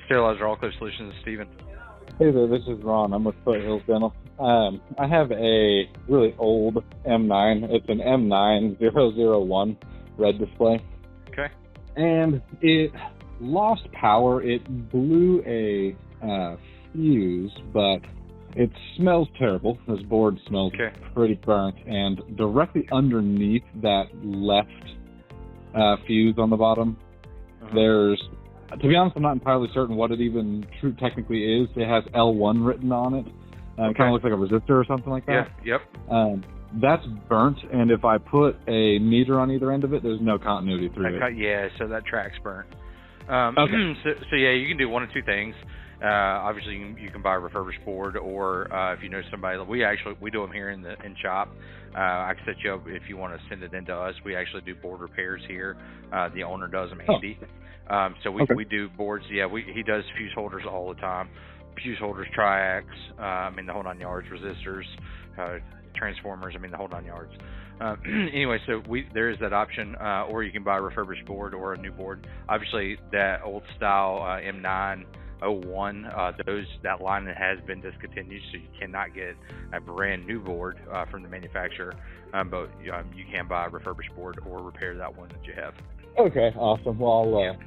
Sterilizer Autoclave Solutions, Steven. Hey there, this is Ron. I'm with Foothills Dental. I have a really old M9. It's an M9 001 red display. Okay. And it lost power. It blew a fuse, but it smells terrible. This board smells pretty burnt. And directly underneath that left fuse on the bottom, there's, to be honest, I'm not entirely certain what it even technically is. It has L1 written on it. It kind of looks like a resistor or something like that. Yeah, yep. That's burnt, and if I put a meter on either end of it, there's no continuity through it. Yeah, so that track's burnt. Okay. So yeah, you can do one of two things. Obviously, you can buy a refurbished board, or if you know somebody, we do them here in shop. I can set you up if you want to send it in to us. We actually do board repairs here. The owner does them handy. So we do boards. Yeah, he does fuse holders all the time. Fuse holders, triacs, the whole 9 yards, resistors, transformers, the whole 9 yards. Anyway, so there is that option, or you can buy a refurbished board or a new board. Obviously, that old style M9 01, that line has been discontinued, so you cannot get a brand new board from the manufacturer, but you can buy a refurbished board or repair that one that you have. Okay, awesome. Well,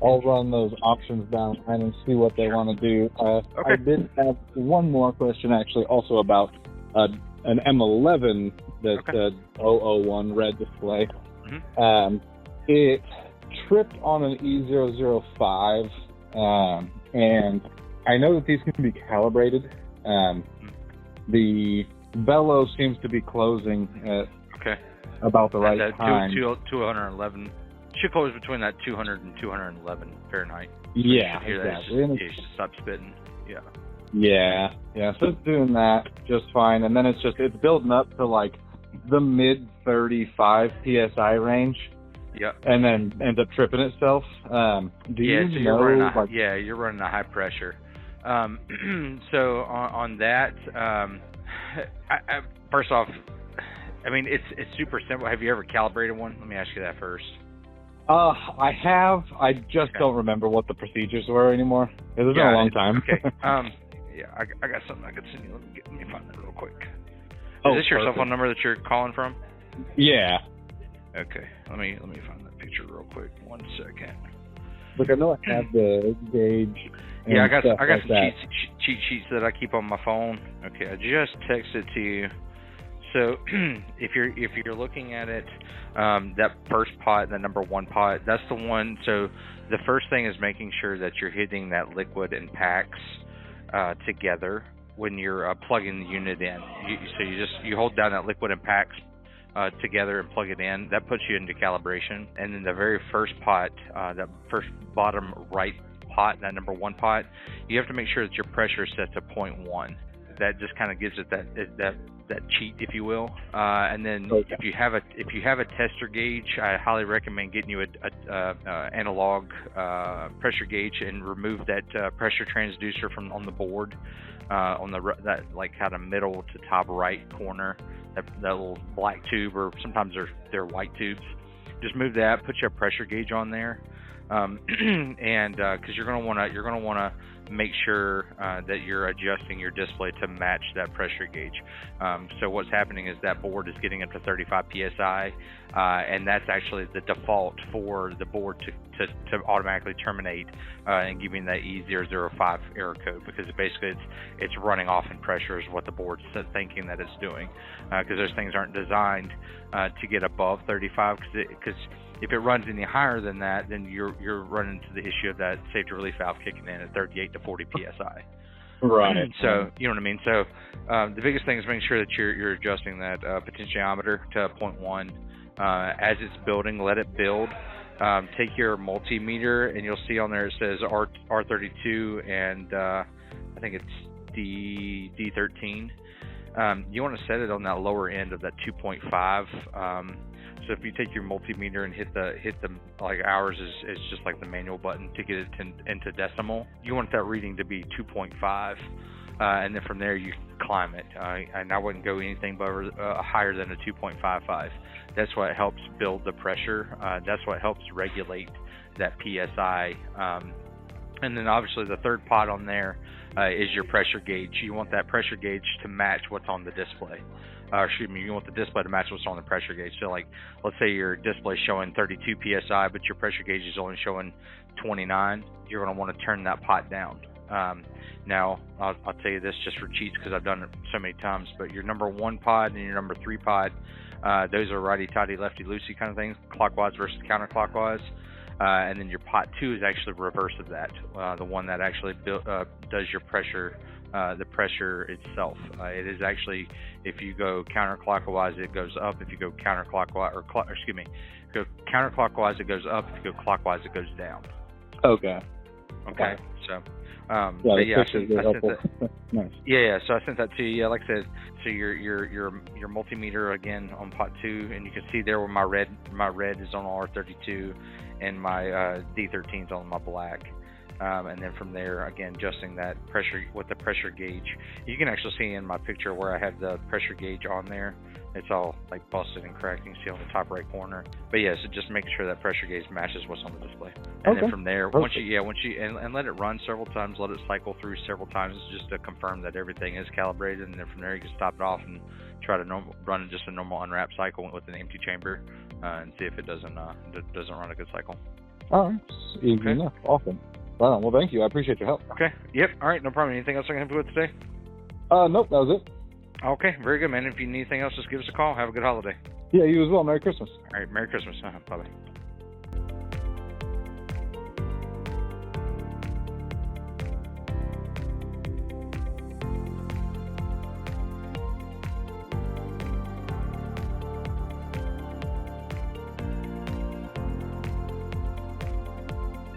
I'll run those options down and see what they want to do. I did have one more question, actually, also about an M11 that said 001 red display. It tripped on an E005, and I know that these can be calibrated. The bellow seems to be closing at about the right time. 211. Should close between that 200 and 211 Fahrenheit. So yeah, exactly. It should stop spitting. Yeah. So it's doing that just fine, and then it's building up to like the mid 35 psi range. Yep. And then ends up tripping itself. You're running a high pressure. So on that, first off, it's super simple. Have you ever calibrated one? Let me ask you that first. I have. I just don't remember what the procedures were anymore. It's been a long time. Okay. I got something I could send you. Let me find that real quick. Is this your cell phone number that you're calling from? Yeah. Okay. Let me find that picture real quick. 1 second. Look, I know I have the gauge. Yeah, I got some cheat sheets that I keep on my phone. Okay, I just texted to you. So if you're looking at it, that first pot, the number 1 pot, that's the one. So the first thing is making sure that you're hitting that liquid and packs together when you're plugging the unit in. You hold down that liquid and packs together and plug it in. That puts you into calibration. And then the very first pot, that first bottom right pot, that number 1 pot, you have to make sure that your pressure is set to 0.1. That just kind of gives it that cheat, if you will. And then if you have a tester gauge, I highly recommend getting you a analog pressure gauge and remove that pressure transducer from on the board, on that like kind of middle to top right corner, that little black tube, or sometimes they're white tubes. Just move that, put your pressure gauge on there, and because you're gonna wanna make sure that you're adjusting your display to match that pressure gauge. So what's happening is that board is getting up to 35 psi, and that's actually the default for the board to automatically terminate and giving that E005 error code, because basically it's running off in pressure is what the board's thinking that it's doing, because those things aren't designed to get above 35, because if it runs any higher than that, then you're running into the issue of that safety relief valve kicking in at 38 to 40 psi. Right. So you know what I mean. So the biggest thing is making sure that you're adjusting that potentiometer to 0.1 as it's building. Let it build. Take your multimeter, and you'll see on there it says R32 and I think it's D13. You want to set it on that lower end of that 2.5. So if you take your multimeter and hit the like ours is just like the manual button to get it into decimal, you want that reading to be 2.5, and then from there you climb it. And I wouldn't go anything but higher than a 2.55. That's what helps build the pressure. That's what helps regulate that PSI And then obviously the third pot on there is your pressure gauge. You want that pressure gauge to match what's on the display. You want the display to match what's on the pressure gauge. So like, let's say your display is showing 32 psi, but your pressure gauge is only showing 29. You're going to want to turn that pot down. Now, I'll tell you this just for cheats because I've done it so many times, but your number 1 pod and your number 3 pod, those are righty-tighty, lefty-loosey kind of things, clockwise versus counterclockwise. And then your pot 2 is actually the reverse of that, the one that actually does your pressure, the pressure itself. It is actually, if you go counterclockwise, it goes up. If you go counterclockwise, go counterclockwise, it goes up. If you go clockwise, it goes down. Okay. Okay. So, yeah, I sent that. Nice. Yeah. So I sent that to you. Yeah, like I said, so your multimeter again on pot 2, and you can see there where my red is on R32, and my D13 is on my black. And then from there, again, adjusting that pressure with the pressure gauge. You can actually see in my picture where I have the pressure gauge on there. It's all like busted and cracked. You can see on the top right corner. But yeah, so just make sure that pressure gauge matches what's on the display. And then from there, once you let it run several times, let it cycle through several times just to confirm that everything is calibrated. And then from there, you can stop it off and try to run just a normal unwrap cycle with an empty chamber and see if it doesn't run a good cycle. All right, easy enough. Awesome. Wow. Well, thank you. I appreciate your help. Okay. Yep. All right. No problem. Anything else I can help you with today? Nope. That was it. Okay. Very good, man. If you need anything else, just give us a call. Have a good holiday. Yeah, you as well. Merry Christmas. All right. Merry Christmas. Bye-bye.